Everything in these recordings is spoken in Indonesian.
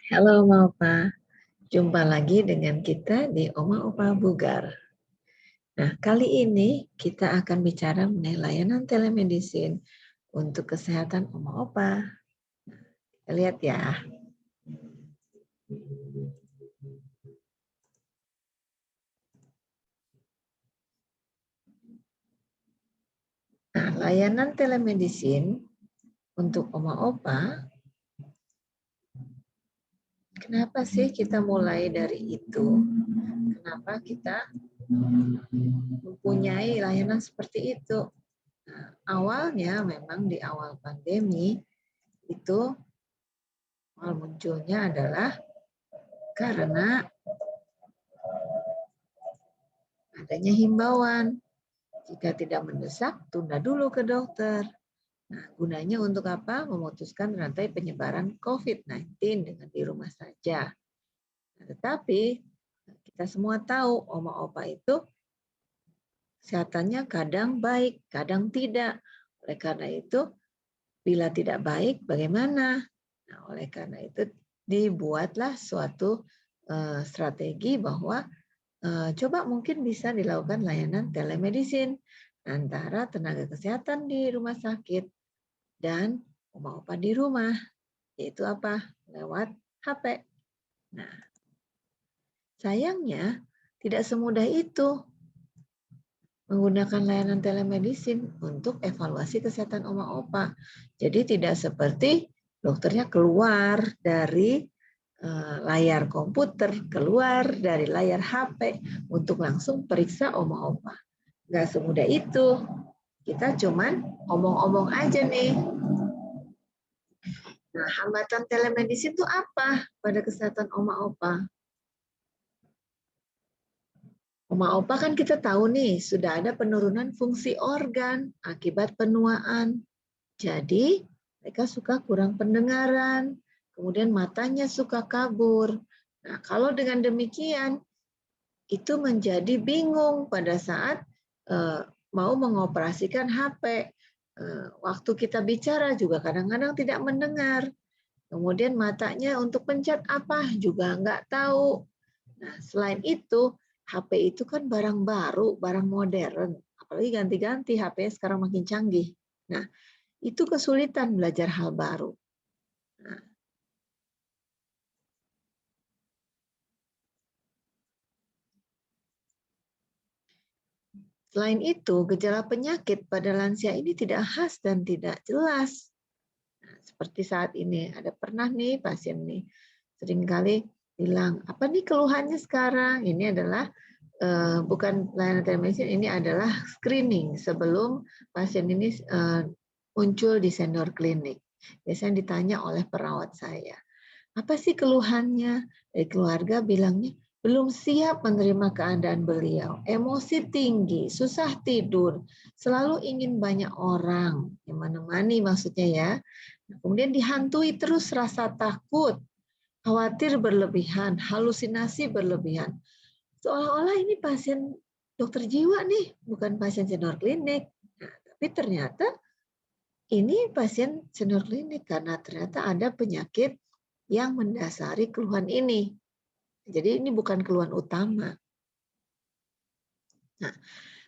Halo Oma Opa, jumpa lagi dengan kita di Oma Opa Bugar. Nah, kali ini kita akan bicara mengenai layanan telemedicine untuk kesehatan Oma Opa. Kita lihat ya. Nah, layanan telemedicine untuk Oma Opa, kenapa sih kita mulai dari itu? Kenapa kita mempunyai layanan seperti itu? Nah, awalnya memang di awal pandemi itu munculnya adalah karena adanya himbauan. Jika tidak mendesak, tunda dulu ke dokter. Nah, gunanya untuk apa? Memutuskan rantai penyebaran COVID-19 dengan di rumah saja. Nah, tetapi kita semua tahu Oma Opa itu kesehatannya kadang baik, kadang tidak. Oleh karena itu, bila tidak baik, bagaimana? Nah, oleh karena itu dibuatlah suatu strategi bahwa coba mungkin bisa dilakukan layanan telemedicine antara tenaga kesehatan di rumah sakit dan Oma Opa di rumah, yaitu apa? Lewat HP. Nah, sayangnya tidak semudah itu menggunakan layanan telemedicine untuk evaluasi kesehatan Oma Opa. Jadi tidak seperti dokternya keluar dari layar komputer, keluar dari layar HP untuk langsung periksa Oma Opa. Nggak semudah itu. Kita cuman omong-omong aja nih. Nah, hambatan telemedicine itu apa pada kesehatan Oma Opa? Oma Opa kan kita tahu nih, sudah ada penurunan fungsi organ akibat penuaan. Jadi, mereka suka kurang pendengaran, kemudian matanya suka kabur. Nah, kalau dengan demikian, itu menjadi bingung pada saat mau mengoperasikan HP. Waktu kita bicara juga kadang-kadang tidak mendengar. Kemudian matanya untuk pencet apa juga nggak tahu. Nah, selain itu, HP itu kan barang baru, barang modern. Apalagi ganti-ganti HP sekarang makin canggih. Nah, itu kesulitan belajar hal baru. Nah, selain itu, gejala penyakit pada lansia ini tidak khas dan tidak jelas. Nah, seperti saat ini, ada pernah nih pasien nih, seringkali bilang, apa nih keluhannya sekarang? Ini adalah bukan layanan telemedicine, ini adalah screening sebelum pasien ini muncul di senior klinik. Biasanya ditanya oleh perawat saya, apa sih keluhannya? Dari keluarga bilangnya, belum siap menerima keadaan beliau. Emosi tinggi, susah tidur, selalu ingin banyak orang yang menemani maksudnya ya. Kemudian dihantui terus rasa takut, khawatir berlebihan, halusinasi berlebihan. Seolah-olah ini pasien dokter jiwa nih, bukan pasien senior klinik. Nah, tapi ternyata ini pasien senior klinik karena ternyata ada penyakit yang mendasari keluhan ini. Jadi ini bukan keluhan utama. Nah,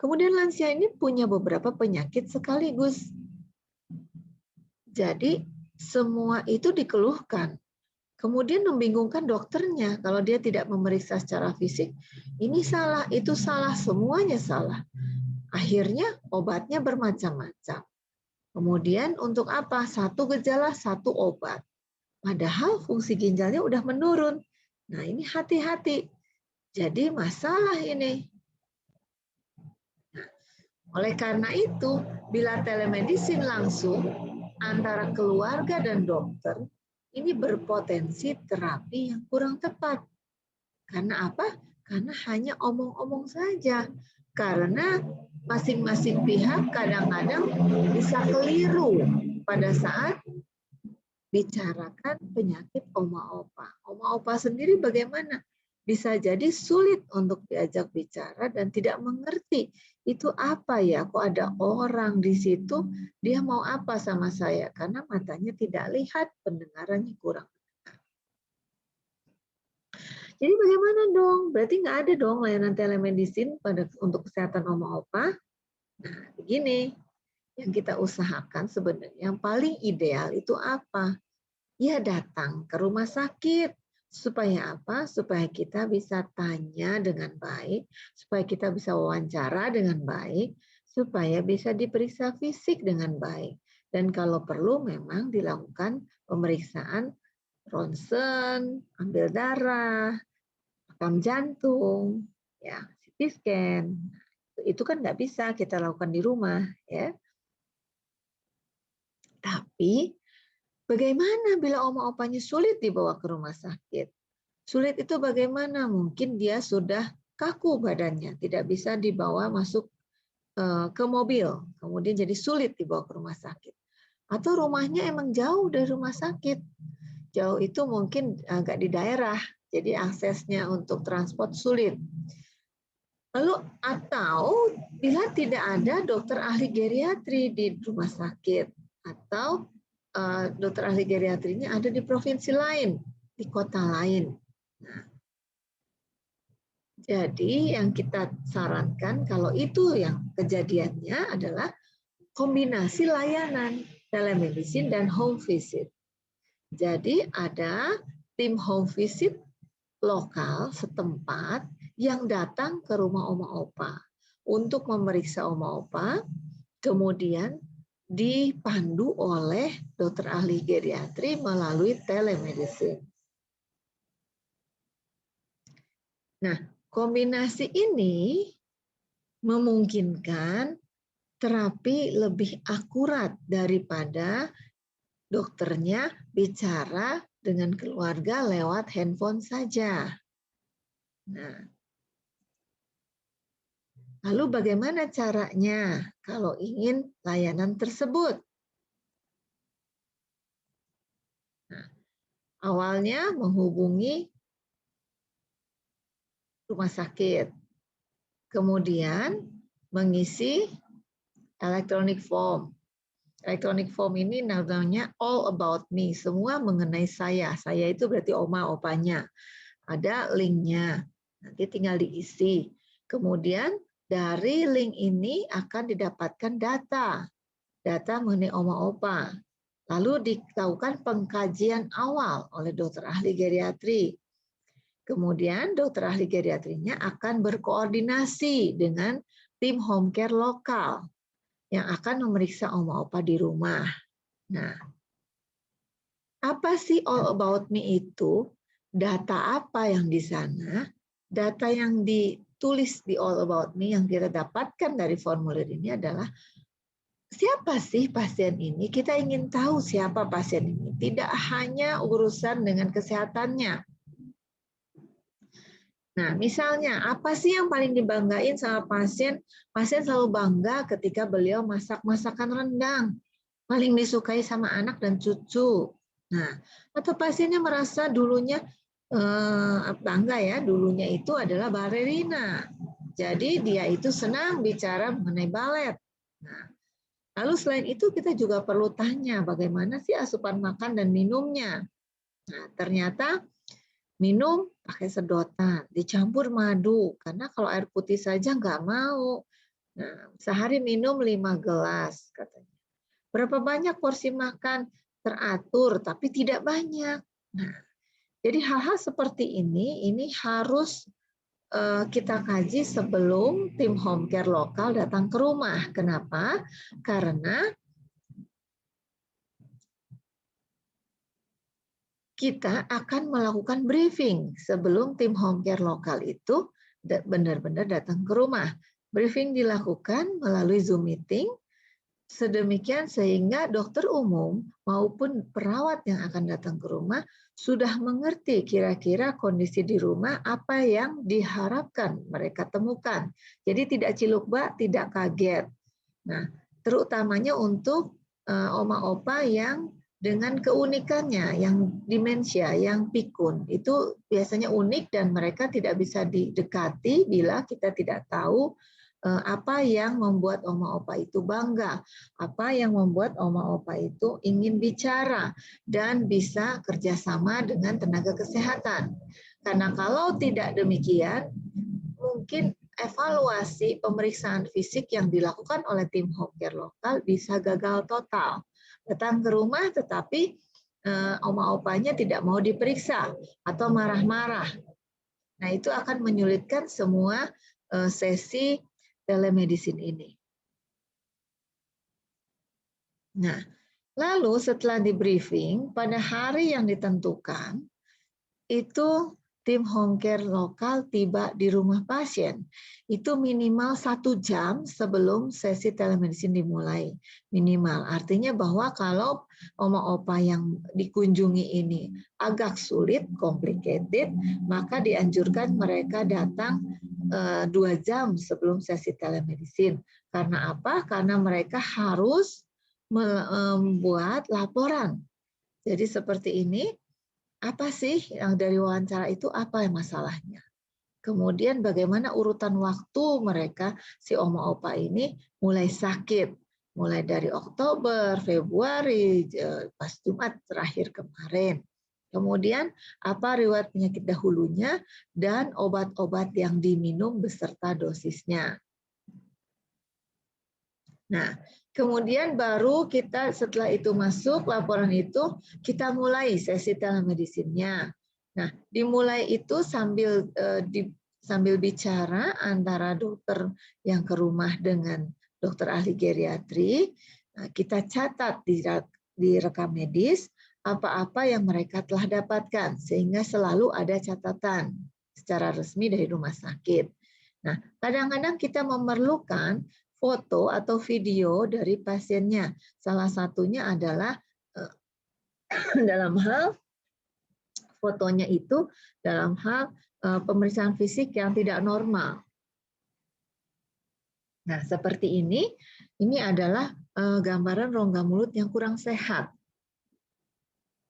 kemudian lansia ini punya beberapa penyakit sekaligus. Jadi semua itu dikeluhkan. Kemudian membingungkan dokternya kalau dia tidak memeriksa secara fisik. Ini salah, itu salah, semuanya salah. Akhirnya obatnya bermacam-macam. Kemudian untuk apa? Satu gejala, satu obat. Padahal fungsi ginjalnya udah menurun. Nah, ini hati-hati. Jadi masalah ini. Oleh karena itu, bila telemedicine langsung antara keluarga dan dokter, ini berpotensi terapi yang kurang tepat. Karena apa? Karena hanya omong-omong saja. Karena masing-masing pihak kadang-kadang bisa keliru pada saat bicarakan penyakit Oma Opa. Oma Opa sendiri bagaimana? Bisa jadi sulit untuk diajak bicara dan tidak mengerti itu apa ya, kok ada orang di situ, dia mau apa sama saya, karena matanya tidak lihat, pendengarannya kurang. Jadi bagaimana dong? Berarti nggak ada dong layanan telemedicine untuk kesehatan oma opa. Nah, begini, yang kita usahakan sebenarnya yang paling ideal itu apa? Ya datang ke rumah sakit. Supaya apa? Supaya kita bisa tanya dengan baik, supaya kita bisa wawancara dengan baik, supaya bisa diperiksa fisik dengan baik. Dan kalau perlu memang dilakukan pemeriksaan ronsen, ambil darah, rekam jantung, ya, CT scan. Itu kan nggak bisa kita lakukan di rumah, ya. Tapi bagaimana bila oma-opanya sulit dibawa ke rumah sakit? Sulit itu bagaimana? Mungkin dia sudah kaku badannya, tidak bisa dibawa masuk ke mobil, kemudian jadi sulit dibawa ke rumah sakit. Atau rumahnya emang jauh dari rumah sakit. Jauh itu mungkin agak di daerah, jadi aksesnya untuk transport sulit. Lalu atau bila tidak ada dokter ahli geriatri di rumah sakit, atau dokter ahli geriatrinya ada di provinsi lain, di kota lain. Nah, jadi yang kita sarankan kalau itu yang kejadiannya adalah kombinasi layanan telemedicine dan home visit. Jadi ada tim home visit lokal setempat yang datang ke rumah oma opa untuk memeriksa oma opa, kemudian dipandu oleh dokter ahli geriatri melalui telemedicine. Nah, kombinasi ini memungkinkan terapi lebih akurat daripada dokternya bicara dengan keluarga lewat handphone saja. Nah, lalu bagaimana caranya kalau ingin layanan tersebut? Nah, awalnya menghubungi rumah sakit, kemudian mengisi electronic form. Electronic form ini namanya all about me, semua mengenai saya. Saya itu berarti oma opanya. Ada linknya, nanti tinggal diisi. Kemudian dari link ini akan didapatkan data mengenai oma opa. Lalu dilakukan pengkajian awal oleh dokter ahli geriatri. Kemudian dokter ahli geriatrinya akan berkoordinasi dengan tim home care lokal yang akan memeriksa oma opa di rumah. Nah, apa sih all about me itu? Data apa yang di sana? Data yang ditulis di all about me yang kita dapatkan dari formulir ini adalah siapa sih pasien ini? Kita ingin tahu siapa pasien ini. Tidak hanya urusan dengan kesehatannya. Nah, misalnya apa sih yang paling dibanggain sama pasien? Pasien selalu bangga ketika beliau masak masakan rendang. Paling disukai sama anak dan cucu. Nah, atau pasiennya merasa dulunya bangga ya, dulunya itu adalah balerina. Jadi dia itu senang bicara mengenai balet. Nah, lalu selain itu kita juga perlu tanya bagaimana sih asupan makan dan minumnya. Nah, ternyata minum pakai sedotan, dicampur madu, karena kalau air putih saja nggak mau. Nah, sehari minum 5 gelas katanya. Berapa banyak porsi makan teratur, tapi tidak banyak. Nah, jadi hal-hal seperti ini harus kita kaji sebelum tim home care lokal datang ke rumah. Kenapa? Karena kita akan melakukan briefing sebelum tim home care lokal itu benar-benar datang ke rumah. Briefing dilakukan melalui Zoom meeting, sedemikian sehingga dokter umum maupun perawat yang akan datang ke rumah sudah mengerti kira-kira kondisi di rumah apa yang diharapkan mereka temukan. Jadi tidak ciluk bak, tidak kaget. Nah, terutamanya untuk oma opa yang dengan keunikannya, yang demensia, yang pikun, itu biasanya unik dan mereka tidak bisa didekati bila kita tidak tahu apa yang membuat oma opa itu bangga, apa yang membuat oma opa itu ingin bicara dan bisa kerjasama dengan tenaga kesehatan. Karena kalau tidak demikian, mungkin evaluasi pemeriksaan fisik yang dilakukan oleh tim home care lokal bisa gagal total. Datang ke rumah tetapi oma opanya tidak mau diperiksa atau marah-marah. Nah, itu akan menyulitkan semua sesi telemedicine ini. Nah, lalu setelah di briefing, pada hari yang ditentukan, itu tim home care lokal tiba di rumah pasien. Itu minimal 1 jam sebelum sesi telemedicine dimulai. Minimal. Artinya bahwa kalau oma opa yang dikunjungi ini agak sulit, complicated, maka dianjurkan mereka datang 2 jam sebelum sesi telemedicine. Karena apa? Karena mereka harus membuat laporan. Jadi seperti ini, apa sih yang dari wawancara itu, apa yang masalahnya? Kemudian bagaimana urutan waktu mereka, si oma opa ini mulai sakit. Mulai dari Oktober, Februari, pas Jumat terakhir kemarin. Kemudian apa riwayat penyakit dahulunya dan obat-obat yang diminum beserta dosisnya. Nah, kemudian baru kita setelah itu masuk laporan itu, kita mulai sesi telemedicine-nya. Nah, dimulai itu sambil bicara antara dokter yang ke rumah dengan dokter ahli geriatri. Nah, kita catat di rekam medis apa-apa yang mereka telah dapatkan, sehingga selalu ada catatan secara resmi dari rumah sakit. Nah, kadang-kadang kita memerlukan foto atau video dari pasiennya. Salah satunya adalah dalam hal fotonya itu dalam hal pemeriksaan fisik yang tidak normal. Nah, seperti ini adalah gambaran rongga mulut yang kurang sehat.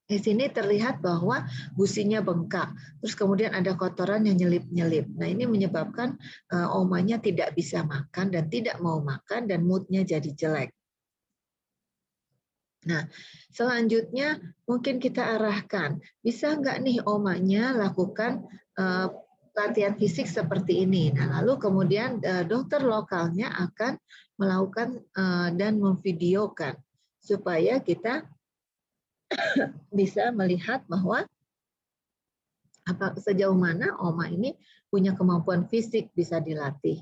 Di sini terlihat bahwa gusinya bengkak, terus kemudian ada kotoran yang nyelip-nyelip. Nah, ini menyebabkan omanya tidak bisa makan dan tidak mau makan dan moodnya jadi jelek. Nah, selanjutnya mungkin kita arahkan, bisa nggak nih omanya lakukan latihan fisik seperti ini. Nah, lalu kemudian dokter lokalnya akan melakukan dan memvideokan supaya kita bisa melihat bahwa sejauh mana oma ini punya kemampuan fisik bisa dilatih.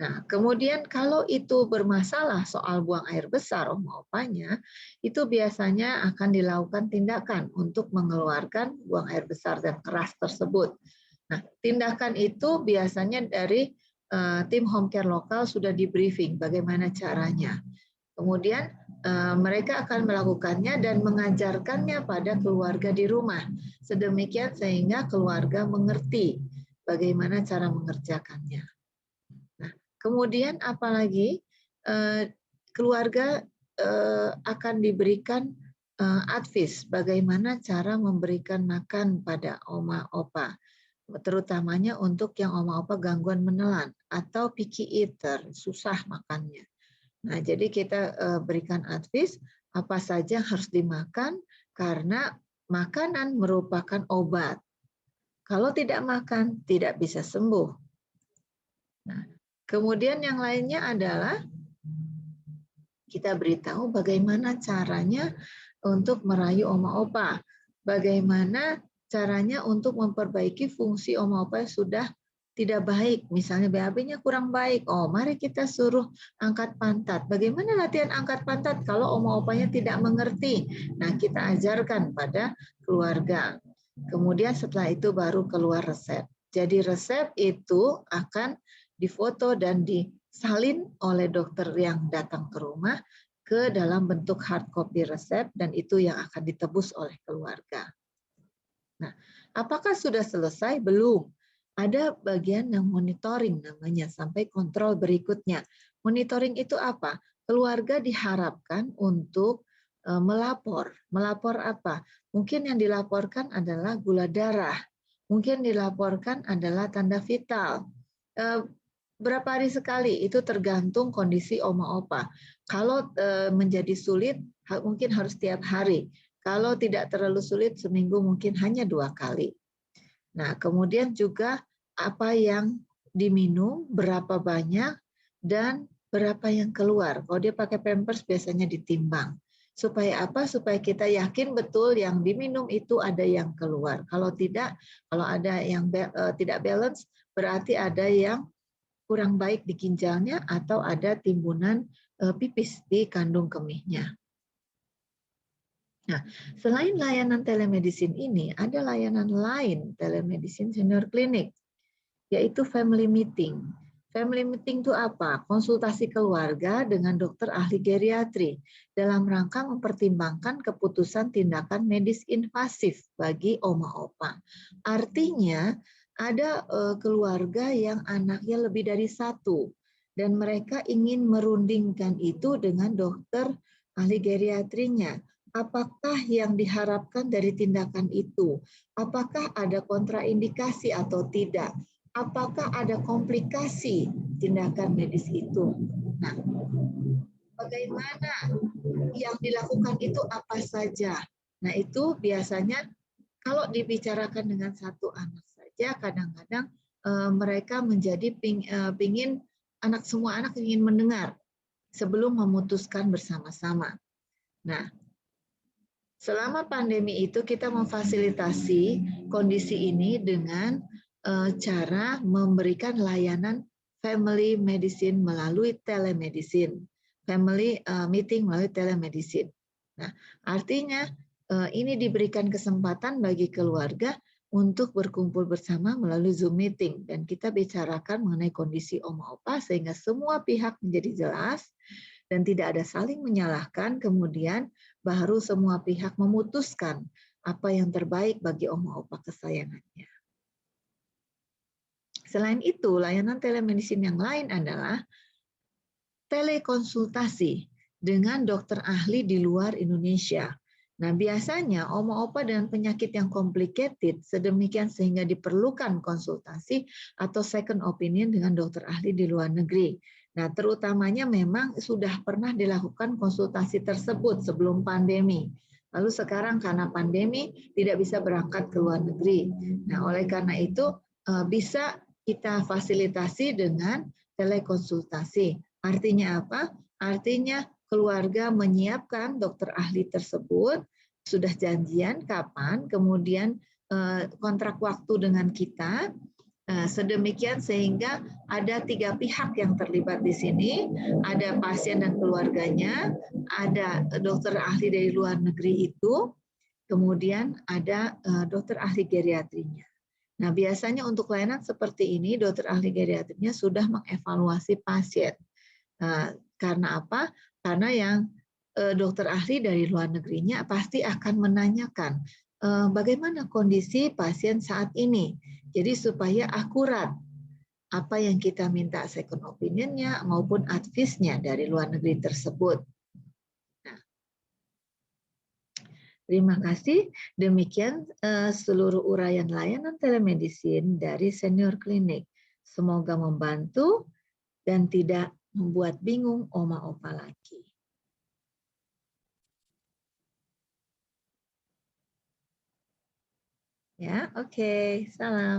Nah, kemudian kalau itu bermasalah soal buang air besar oma opanya, itu biasanya akan dilakukan tindakan untuk mengeluarkan buang air besar dan keras tersebut. Nah, tindakan itu biasanya dari tim home care lokal sudah di briefing bagaimana caranya. Kemudian mereka akan melakukannya dan mengajarkannya pada keluarga di rumah. Sedemikian sehingga keluarga mengerti bagaimana cara mengerjakannya. Nah, kemudian apalagi keluarga akan diberikan advice bagaimana cara memberikan makan pada oma opa, terutamanya untuk yang oma opa gangguan menelan atau picky eater, susah makannya. Nah, jadi kita berikan advice apa saja yang harus dimakan karena makanan merupakan obat. Kalau tidak makan, tidak bisa sembuh. Nah, kemudian yang lainnya adalah kita beritahu bagaimana caranya untuk merayu oma opa. Bagaimana caranya untuk memperbaiki fungsi oma opa yang sudah tidak baik, misalnya BAB-nya kurang baik. Oh, mari kita suruh angkat pantat. Bagaimana latihan angkat pantat kalau oma opanya tidak mengerti? Nah, kita ajarkan pada keluarga. Kemudian setelah itu baru keluar resep. Jadi resep itu akan difoto dan disalin oleh dokter yang datang ke rumah ke dalam bentuk hard copy resep dan itu yang akan ditebus oleh keluarga. Nah, apakah sudah selesai? Belum. Ada bagian yang monitoring namanya sampai kontrol berikutnya. Monitoring itu apa? Keluarga diharapkan untuk melapor. Melapor apa? Mungkin yang dilaporkan adalah gula darah. Mungkin dilaporkan adalah tanda vital. Berapa hari sekali? Itu tergantung kondisi oma opa. Kalau menjadi sulit, mungkin harus tiap hari. Kalau tidak terlalu sulit, seminggu mungkin hanya 2 kali. Nah, kemudian juga apa yang diminum, berapa banyak, dan berapa yang keluar. Kalau dia pakai Pampers biasanya ditimbang. Supaya apa? Supaya kita yakin betul yang diminum itu ada yang keluar. Kalau tidak, kalau ada yang tidak balance, berarti ada yang kurang baik di ginjalnya atau ada timbunan pipis di kandung kemihnya. Nah, selain layanan telemedicine ini, ada layanan lain telemedicine senior clinic, yaitu family meeting. Family meeting itu apa? Konsultasi keluarga dengan dokter ahli geriatri dalam rangka mempertimbangkan keputusan tindakan medis invasif bagi oma opa. Artinya ada keluarga yang anaknya lebih dari satu dan mereka ingin merundingkan itu dengan dokter ahli geriatrinya. Apakah yang diharapkan dari tindakan itu? Apakah ada kontraindikasi atau tidak? Apakah ada komplikasi tindakan medis itu? Nah, bagaimana yang dilakukan itu apa saja? Nah, itu biasanya kalau dibicarakan dengan satu anak saja, kadang-kadang mereka menjadi pingin semua anak ingin mendengar sebelum memutuskan bersama-sama. Nah, selama pandemi itu kita memfasilitasi kondisi ini dengan cara memberikan layanan family medicine melalui telemedicine, family meeting melalui telemedicine. Nah, artinya ini diberikan kesempatan bagi keluarga untuk berkumpul bersama melalui Zoom meeting dan kita bicarakan mengenai kondisi oma opa sehingga semua pihak menjadi jelas dan tidak ada saling menyalahkan, kemudian baru semua pihak memutuskan apa yang terbaik bagi oma opa kesayangannya. Selain itu, layanan telemedicine yang lain adalah telekonsultasi dengan dokter ahli di luar Indonesia. Nah, biasanya oma opa dengan penyakit yang complicated sedemikian sehingga diperlukan konsultasi atau second opinion dengan dokter ahli di luar negeri. Nah, terutamanya memang sudah pernah dilakukan konsultasi tersebut sebelum pandemi. Lalu sekarang karena pandemi tidak bisa berangkat ke luar negeri. Nah, oleh karena itu bisa kita fasilitasi dengan telekonsultasi. Artinya apa? Artinya keluarga menyiapkan dokter ahli tersebut, sudah janjian kapan, kemudian kontrak waktu dengan kita, sedemikian sehingga ada 3 pihak yang terlibat di sini, ada pasien dan keluarganya, ada dokter ahli dari luar negeri itu, kemudian ada dokter ahli geriatrinya. Nah, biasanya untuk layanan seperti ini, dokter ahli geriatrinya sudah mengevaluasi pasien. Karena apa? Karena yang dokter ahli dari luar negerinya pasti akan menanyakan bagaimana kondisi pasien saat ini. Jadi supaya akurat apa yang kita minta second opinion-nya maupun advice-nya dari luar negeri tersebut. Nah, terima kasih. Demikian seluruh uraian layanan telemedicine dari Senior Clinic. Semoga membantu dan tidak membuat bingung oma opa lagi. Ya, oke. Salam.